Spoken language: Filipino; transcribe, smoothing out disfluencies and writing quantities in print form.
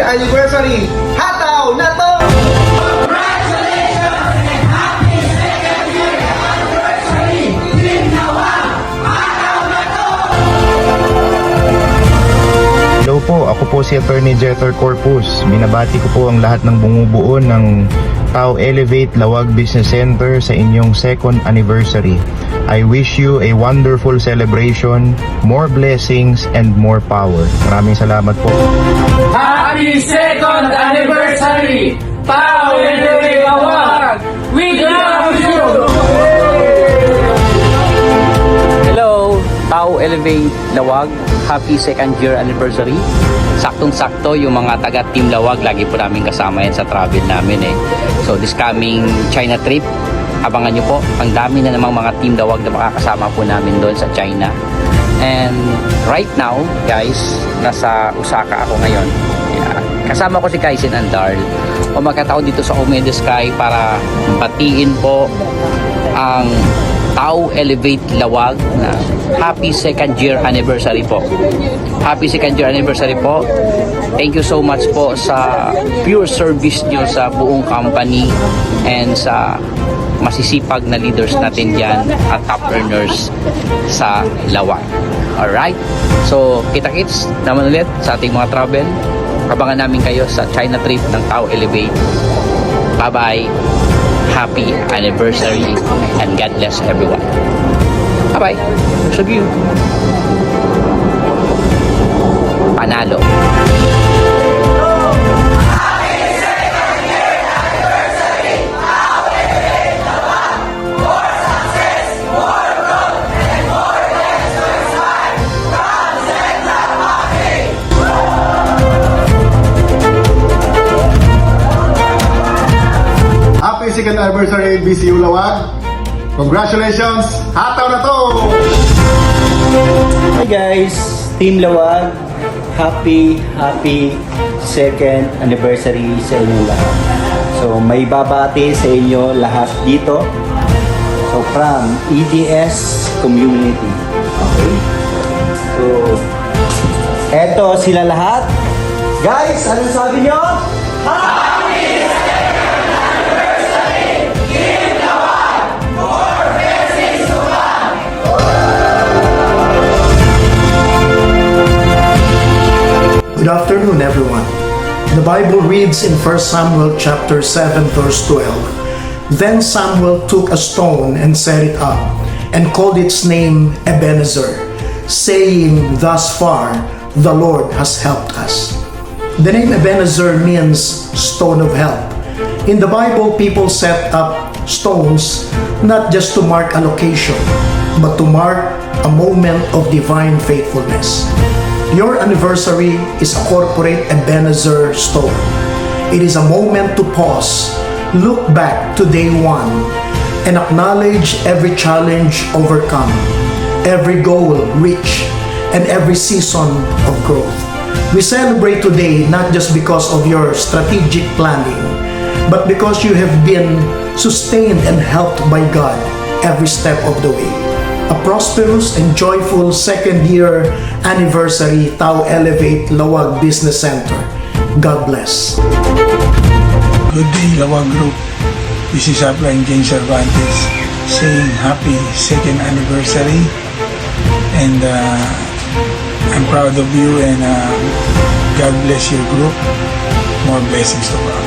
year anniversary. Hataw na to! Hello po, ako po si Attorney Jeter Corpus. Binabati ko po ang lahat ng bumubuo ng Tao Elevate Lawag Business Center sa inyong 2nd anniversary. I wish you a wonderful celebration, more blessings, and more power. Maraming salamat po. Happy 2nd anniversary! Tao Elevate Lawag! We love you! Hello, Tao Elevate Lawag. Happy 2nd year anniversary. Saktong-sakto yung mga taga Team Lawag, lagi po namin kasama yan sa travel namin eh. So this coming China trip, abangan nyo po, ang dami na namang mga Team Lawag na makakasama po namin doon sa China. And right now, guys, nasa Osaka ako ngayon. Kasama ko si Kaisen and Darl. O magkataon dito sa Home in the Sky para batiin po ang Tao Elevate Lawag na happy 2nd year anniversary po. Happy 2nd year anniversary po. Thank you so much po sa pure service nyo sa buong company and sa masisipag na leaders natin dyan at top earners sa Lawag. Alright? So, kita-kits naman ulit sa ating mga travel. Abangan namin kayo sa China trip ng Tao Elevate. Bye-bye. Happy anniversary and God bless everyone. Bye-bye. Thanks of you. Panalo. Happy 2nd anniversary BCU Lawag. Congratulations! Hataw na to! Hi guys, Team Lawag. Happy 2nd anniversary sa inyong lahat. So may babati sa inyo lahat dito. So from EDS community. Okay? So eto sila lahat. Guys, anong sabi nyo? Good afternoon, everyone. The Bible reads in 1 Samuel chapter 7 verse 12, Then Samuel took a stone and set it up, and called its name Ebenezer, saying, Thus far the Lord has helped us. The name Ebenezer means stone of help. In the Bible, people set up stones not just to mark a location, but to mark a moment of divine faithfulness. Your anniversary is a corporate Ebenezer stone. It is a moment to pause, look back to day one, and acknowledge every challenge overcome, every goal reached, and every season of growth. We celebrate today not just because of your strategic planning, but because you have been sustained and helped by God every step of the way. A prosperous and joyful 2nd year anniversary Tao Elevate Lawag Business Center. God bless. Good day, Lawag Group. This is Upline Jane Cervantes saying happy 2nd anniversary, and I'm proud of you, and God bless your group. More blessings to come.